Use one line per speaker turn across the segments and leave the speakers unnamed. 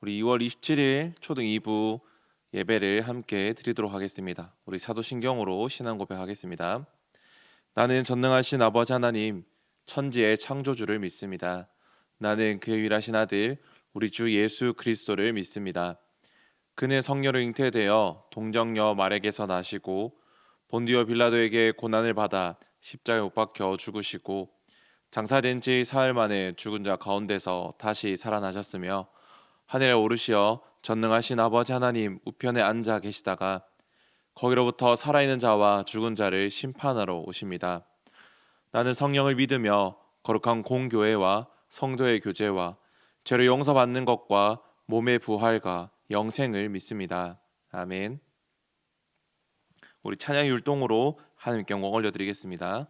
우리 2월 27일 초등 2부 예배를 함께 드리도록 하겠습니다. 우리 사도신경으로 신앙 고백하겠습니다. 나는 전능하신 아버지 하나님, 천지의 창조주를 믿습니다. 나는 그의 유일하신 아들, 우리 주 예수 그리스도를 믿습니다. 그는 성령으로 잉태되어 동정녀 마렉에서 나시고 본디오 빌라도에게 고난을 받아 십자가에 못 박혀 죽으시고 장사된 지 사흘 만에 죽은 자 가운데서 다시 살아나셨으며 하늘에 오르시어 전능하신 아버지 하나님 우편에 앉아 계시다가 거기로부터 살아있는 자와 죽은 자를 심판하러 오십니다. 나는 성령을 믿으며 거룩한 공교회와 성도의 교제와 죄를 용서받는 것과 몸의 부활과 영생을 믿습니다. 아멘. 우리 찬양 율동으로 하나님께 영광 올려드리겠습니다.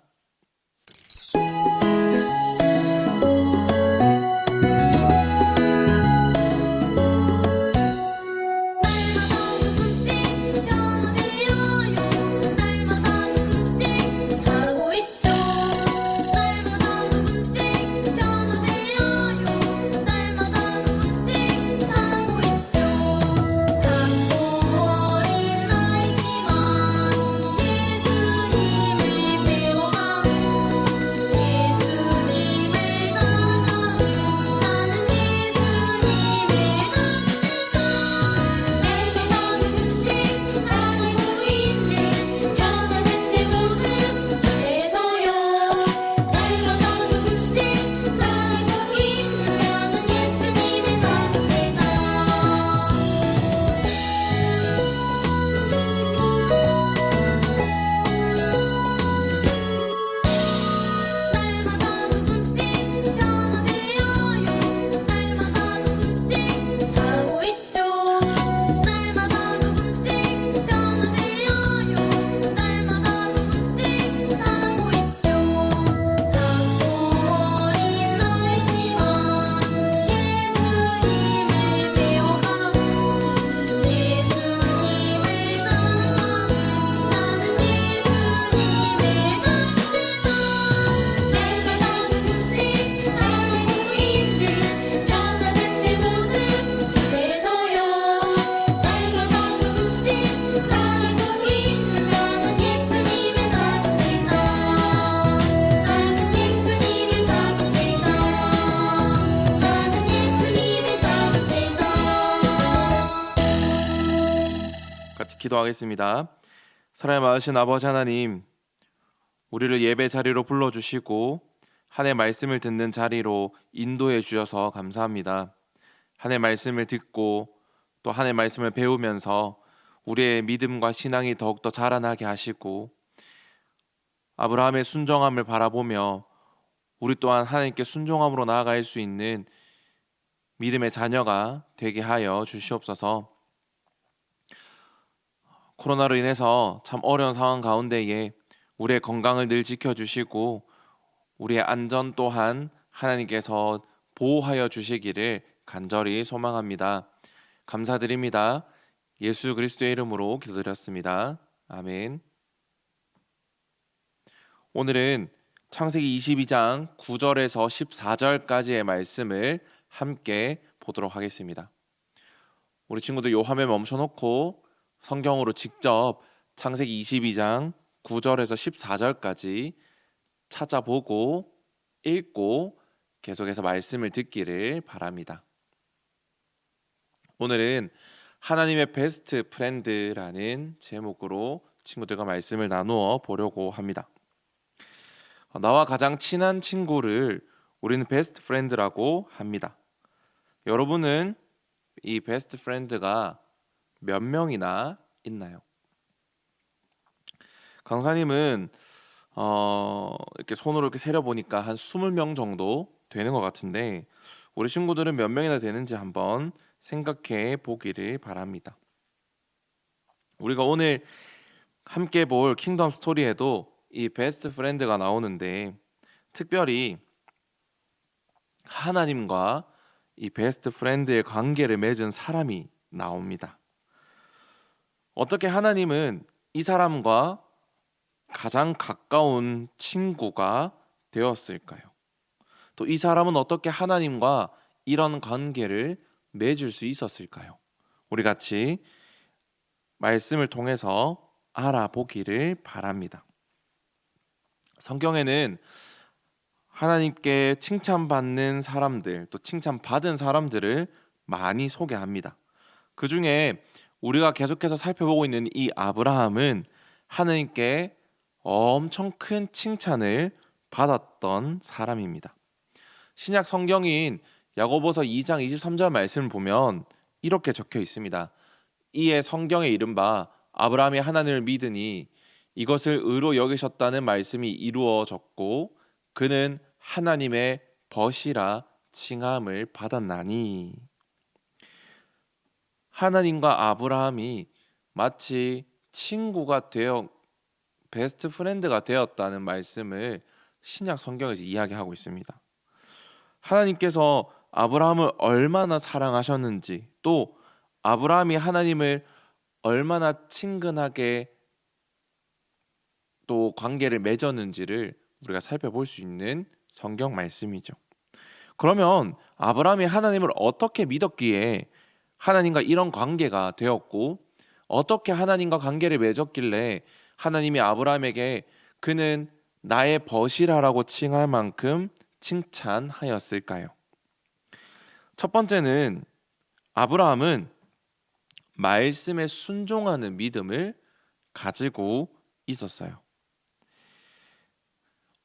같이 기도하겠습니다. 사랑의 많으신 아버지 하나님, 우리를 예배 자리로 불러주시고 한 해 말씀을 듣는 자리로 인도해 주셔서 감사합니다. 한 해 말씀을 듣고 또 한 해 말씀을 배우면서 우리의 믿음과 신앙이 더욱더 자라나게 하시고 아브라함의 순종함을 바라보며 우리 또한 하나님께 순종함으로 나아갈 수 있는 믿음의 자녀가 되게 하여 주시옵소서. 코로나로 인해서 참 어려운 상황 가운데에 우리의 건강을 늘 지켜주시고 우리의 안전 또한 하나님께서 보호하여 주시기를 간절히 소망합니다. 감사드립니다. 예수 그리스도의 이름으로 기도드렸습니다. 아멘. 오늘은 창세기 22장 9절에서 14절까지의 말씀을 함께 보도록 하겠습니다. 우리 친구들 요 화면 멈춰놓고 성경으로 직접 창세기 22장 9절에서 14절까지 찾아보고 읽고 계속해서 말씀을 듣기를 바랍니다. 오늘은 하나님의 베스트 프렌드라는 제목으로 친구들과 말씀을 나누어 보려고 합니다. 나와 가장 친한 친구를 우리는 베스트 프렌드라고 합니다. 여러분은 이 베스트 프렌드가 몇 명이나 있나요? 강사님은 이렇게 손으로 이렇게 세려 보니까 한 20명 정도 되는 것 같은데 우리 친구들은 몇 명이나 되는지 한번 생각해 보기를 바랍니다. 우리가 오늘 함께 볼 킹덤 스토리에도 이 베스트 프렌드가 나오는데 특별히 하나님과 이 베스트 프렌드의 관계를 맺은 사람이 나옵니다. 어떻게 하나님은 이 사람과 가장 가까운 친구가 되었을까요? 또 이 사람은 어떻게 하나님과 이런 관계를 맺을 수 있었을까요? 우리 같이 말씀을 통해서 알아보기를 바랍니다. 성경에는 하나님께 칭찬받는 사람들, 또 칭찬받은 사람들을 많이 소개합니다. 그 중에 우리가 계속해서 살펴보고 있는 이 아브라함은 하나님께 엄청 큰 칭찬을 받았던 사람입니다. 신약 성경인 야고보서 2장 23절 말씀을 보면 이렇게 적혀 있습니다. 이에 성경에 이른바 아브라함이 하나님을 믿으니 이것을 의로 여기셨다는 말씀이 이루어졌고 그는 하나님의 벗이라 칭함을 받았나니. 하나님과 아브라함이 마치 친구가 되어 베스트 프렌드가 되었다는 말씀을 신약 성경에서 이야기하고 있습니다. 하나님께서 아브라함을 얼마나 사랑하셨는지, 또 아브라함이 하나님을 얼마나 친근하게 또 관계를 맺었는지를 우리가 살펴볼 수 있는 성경 말씀이죠. 그러면 아브라함이 하나님을 어떻게 믿었기에 하나님과 이런 관계가 되었고, 어떻게 하나님과 관계를 맺었길래 하나님이 아브라함에게 그는 나의 벗이라라고 칭할 만큼 칭찬하였을까요? 첫 번째는 아브라함은 말씀에 순종하는 믿음을 가지고 있었어요.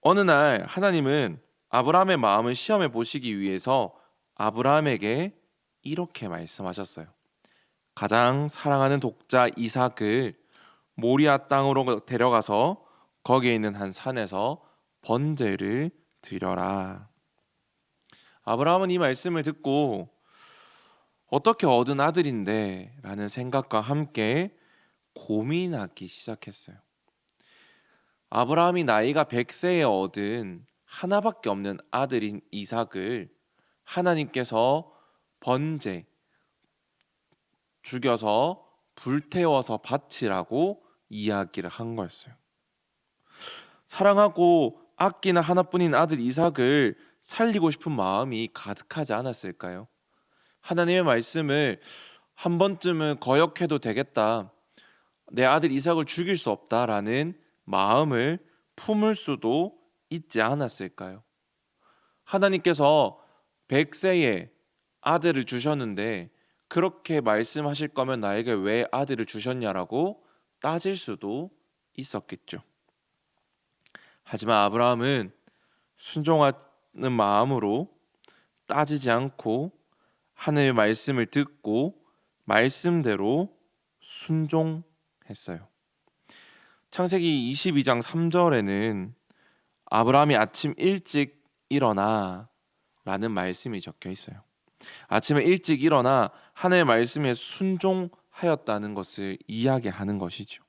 어느 날 하나님은 아브라함의 마음을 시험해 보시기 위해서 아브라함에게 이렇게 말씀하셨어요. 가장 사랑하는 독자 이삭을 모리아 땅으로 데려가서 거기에 있는 한 산에서 번제를 드려라. 아브라함은 이 말씀을 듣고 어떻게 얻은 아들인데 라는 생각과 함께 고민하기 시작했어요. 아브라함이 나이가 100세에 얻은 하나밖에 없는 아들인 이삭을 하나님께서 번제, 죽여서 불태워서 바치라고 이야기를 한 거였어요. 사랑하고 아끼는 하나뿐인 아들 이삭을 살리고 싶은 마음이 가득하지 않았을까요? 하나님의 말씀을 한 번쯤은 거역해도 되겠다, 내 아들 이삭을 죽일 수 없다라는 마음을 품을 수도 있지 않았을까요? 하나님께서 100세에 아들을 주셨는데 그렇게 말씀하실 거면 나에게 왜 아들을 주셨냐라고 따질 수도 있었겠죠. 하지만 아브라함은 순종하는 마음으로 따지지 않고 하나님의 말씀을 듣고 말씀대로 순종했어요. 창세기 22장 3절에는 아브라함이 아침 일찍 일어나 라는 말씀이 적혀 있어요. 아침에 일찍 일어나 하나님의 말씀에 순종하였다는 것을 이야기하는 것이죠.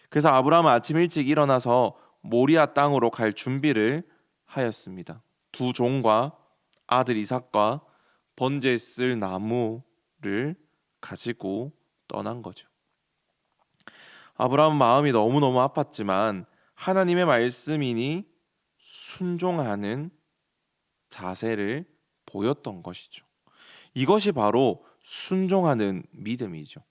그래서 아브라함은 아침 일찍 일어나서 모리아 땅으로 갈 준비를 하였습니다. 두 종과 아들 이삭과 번제에 쓸 나무를 가지고 떠난 거죠. 아브라함은 마음이 너무너무 아팠지만 하나님의 말씀이니 순종하는 자세를 보였던 것이죠. 이것이 바로 순종하는 믿음이죠.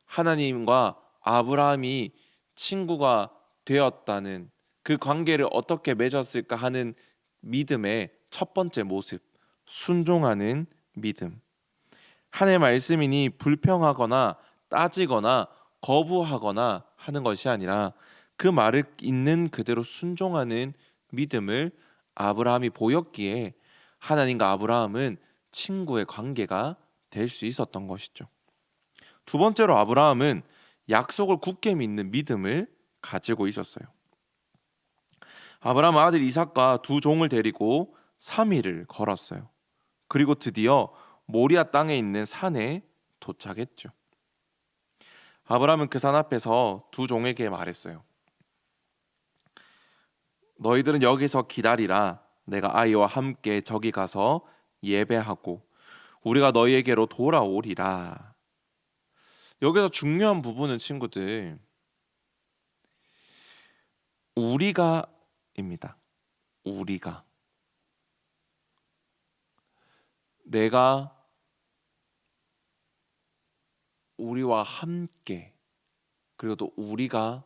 하나님과 아브라함이 친구가 되었다는 그 관계를 어떻게 맺었을까 하는 믿음의 첫 번째 모습, 순종하는 믿음. 하나님의 말씀이니 불평하거나 따지거나 거부하거나 하는 것이 아니라 그 말을 있는 그대로 순종하는 믿음을 아브라함이 보였기에 하나님과 아브라함은 친구의 관계가 될 수 있었던 것이죠. 두 번째로 아브라함은 약속을 굳게 믿는 믿음을 가지고 있었어요. 아브라함은 아들 이삭과 두 종을 데리고 3일을 걸었어요. 그리고 드디어 모리아 땅에 있는 산에 도착했죠. 아브라함은 그 산 앞에서 두 종에게 말했어요. 너희들은 여기서 기다리라. 내가 아이와 함께 저기 가서 예배하고 우리가 너희에게로 돌아오리라. 여기서 중요한 부분은 친구들, 우리가입니다. 우리가. 내가 우리와 함께 그리고 또 우리가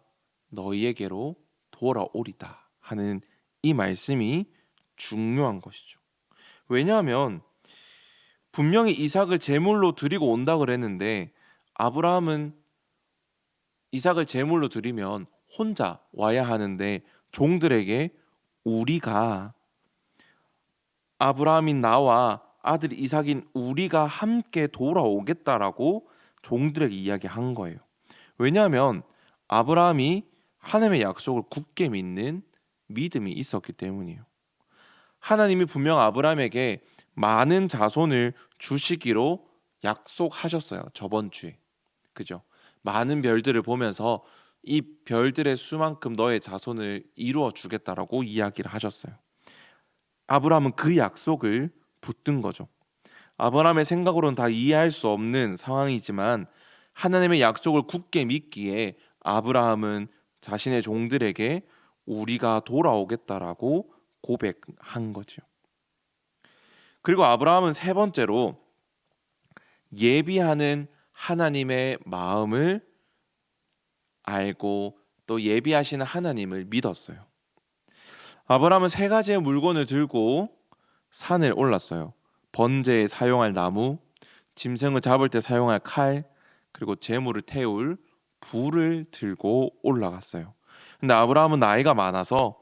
너희에게로 돌아오리다 하는 이 말씀이 중요한 것이죠. 왜냐하면 분명히 이삭을 제물로 드리고 온다 그랬는데 아브라함은 이삭을 제물로 드리면 혼자 와야 하는데 종들에게 우리가 아브라함인 나와 아들 이삭인 우리가 함께 돌아오겠다라고 종들에게 이야기한 거예요. 왜냐하면 아브라함이 하나님의 약속을 굳게 믿는 믿음이 있었기 때문이에요. 하나님이 분명 아브라함에게 많은 자손을 주시기로 약속하셨어요. 저번 주에. 그죠? 많은 별들을 보면서 이 별들의 수만큼 너의 자손을 이루어 주겠다라고 이야기를 하셨어요. 아브라함은 그 약속을 붙든 거죠. 아브라함의 생각으로는 다 이해할 수 없는 상황이지만 하나님의 약속을 굳게 믿기에 아브라함은 자신의 종들에게 우리가 돌아오겠다라고 고백한 거죠. 그리고 아브라함은 세 번째로 예비하는 하나님의 마음을 알고 또 예비하시는 하나님을 믿었어요. 아브라함은 세 가지의 물건을 들고 산을 올랐어요. 번제에 사용할 나무, 짐승을 잡을 때 사용할 칼, 그리고 제물을 태울 불을 들고 올라갔어요. 근데 아브라함은 나이가 많아서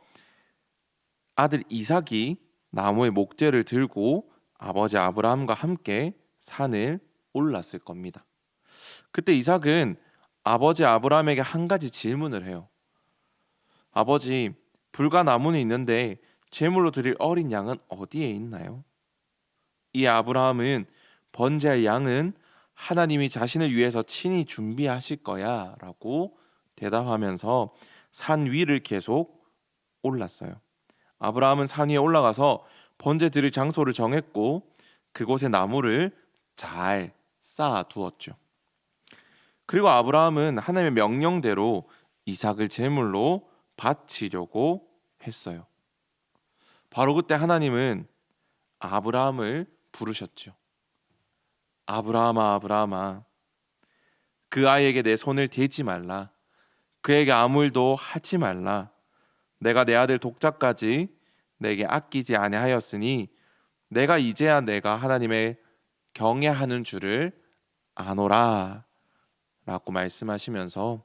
아들 이삭이 나무의 목재를 들고 아버지 아브라함과 함께 산을 올랐을 겁니다. 그때 이삭은 아버지 아브라함에게 한 가지 질문을 해요. 아버지, 불과 나무는 있는데 제물로 드릴 어린 양은 어디에 있나요? 이 아브라함은 번제할 양은 하나님이 자신을 위해서 친히 준비하실 거야 라고 대답하면서 산 위를 계속 올랐어요. 아브라함은 산 위에 올라가서 번제 드릴 장소를 정했고 그곳에 나무를 잘 쌓아 두었죠. 그리고 아브라함은 하나님의 명령대로 이삭을 제물로 바치려고 했어요. 바로 그때 하나님은 아브라함을 부르셨죠. 아브라함아, 아브라함아, 그 아이에게 내 손을 대지 말라. 그에게 아무 일도 하지 말라. 내가 내 아들 독자까지 내게 아끼지 아니하였으니 내가 이제야 내가 하나님의 경외하는 줄을 아노라 라고 말씀하시면서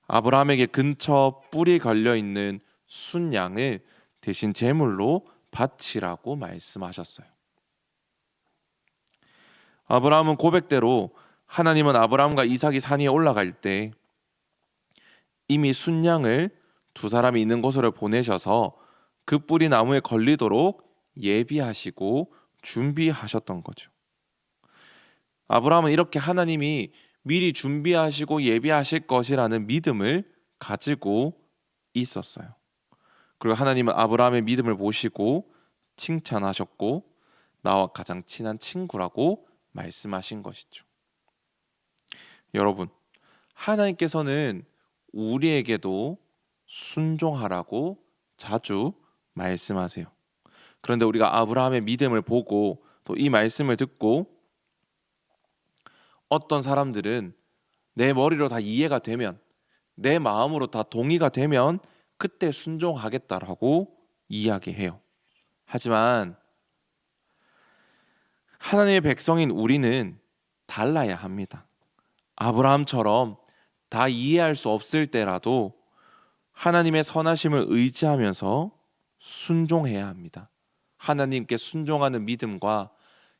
아브라함에게 근처 뿔이 걸려 있는 순양을 대신 제물로 바치라고 말씀하셨어요. 아브라함은 고백대로 하나님은 아브라함과 이삭이 산 위에 올라갈 때 이미 순양을 두 사람이 있는 곳으로 보내셔서 그 뿔이 나무에 걸리도록 예비하시고 준비하셨던 거죠. 아브라함은 이렇게 하나님이 미리 준비하시고 예비하실 것이라는 믿음을 가지고 있었어요. 그리고 하나님은 아브라함의 믿음을 보시고 칭찬하셨고 나와 가장 친한 친구라고 말씀하신 것이죠. 여러분, 하나님께서는 우리에게도 순종하라고 자주 말씀하세요. 그런데 우리가 아브라함의 믿음을 보고 또 이 말씀을 듣고 어떤 사람들은 내 머리로 다 이해가 되면 내 마음으로 다 동의가 되면 그때 순종하겠다라고 이야기해요. 하지만 하나님의 백성인 우리는 달라야 합니다. 아브라함처럼 다 이해할 수 없을 때라도 하나님의 선하심을 의지하면서 순종해야 합니다. 하나님께 순종하는 믿음과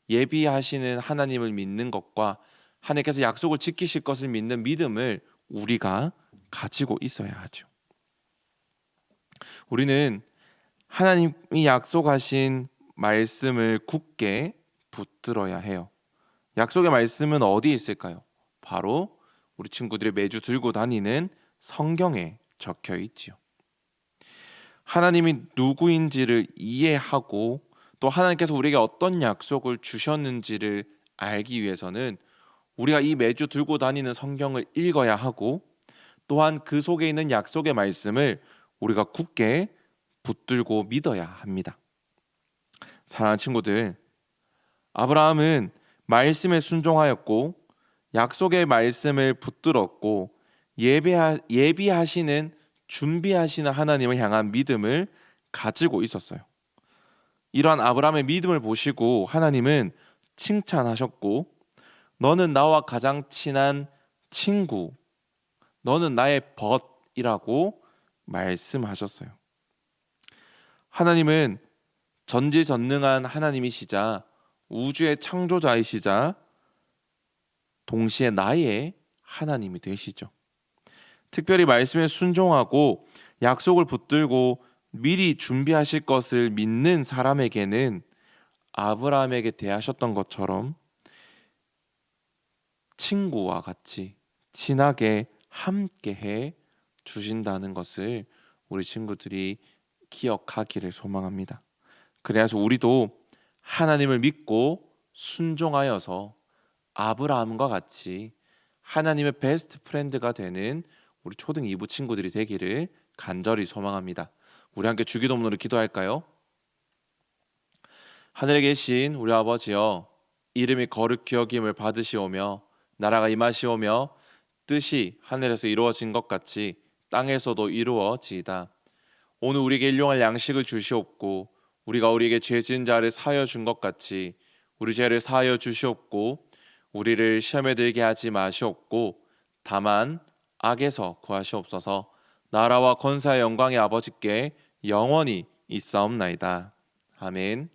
예비하시는 하나님을 믿는 것과 하나님께서 약속을 지키실 것을 믿는 믿음을 우리가 가지고 있어야 하죠. 우리는 하나님이 약속하신 말씀을 굳게 붙들어야 해요. 약속의 말씀은 어디에 있을까요? 바로 우리 친구들이 매주 들고 다니는 성경에 적혀 있지요. 하나님이 누구인지를 이해하고 또 하나님께서 우리에게 어떤 약속을 주셨는지를 알기 위해서는 우리가 이 매주 들고 다니는 성경을 읽어야 하고 또한 그 속에 있는 약속의 말씀을 우리가 굳게 붙들고 믿어야 합니다. 사랑하는 친구들, 아브라함은 말씀에 순종하였고 약속의 말씀을 붙들었고 예비하시는 준비하시는 하나님을 향한 믿음을 가지고 있었어요. 이러한 아브라함의 믿음을 보시고 하나님은 칭찬하셨고, 너는 나와 가장 친한 친구, 너는 나의 벗이라고 말씀하셨어요. 하나님은 전지전능한 하나님이시자 우주의 창조자이시자 동시에 나의 하나님이 되시죠. 특별히 말씀에 순종하고 약속을 붙들고 미리 준비하실 것을 믿는 사람에게는 아브라함에게 대하셨던 것처럼 친구와 같이 친하게 함께해 주신다는 것을 우리 친구들이 기억하기를 소망합니다. 그래서 우리도 하나님을 믿고 순종하여서 아브라함과 같이 하나님의 베스트 프렌드가 되는 우리 초등 2부 친구들이 되기를 간절히 소망합니다. 우리 함께 주기도문으로 기도할까요? 하늘에 계신 우리 아버지여, 이름이 거룩히 여김을 받으시오며 나라가 임하시오며 뜻이 하늘에서 이루어진 것 같이 땅에서도 이루어지이다. 오늘 우리에게 일용할 양식을 주시옵고 우리가 우리에게 죄 지은 자를 사하여 준 것 같이 우리 죄를 사하여 주시옵고 우리를 시험에 들게 하지 마시옵고 다만 악에서 구하시옵소서. 나라와 권사의 영광의 아버지께 영원히 있사옵나이다. 아멘.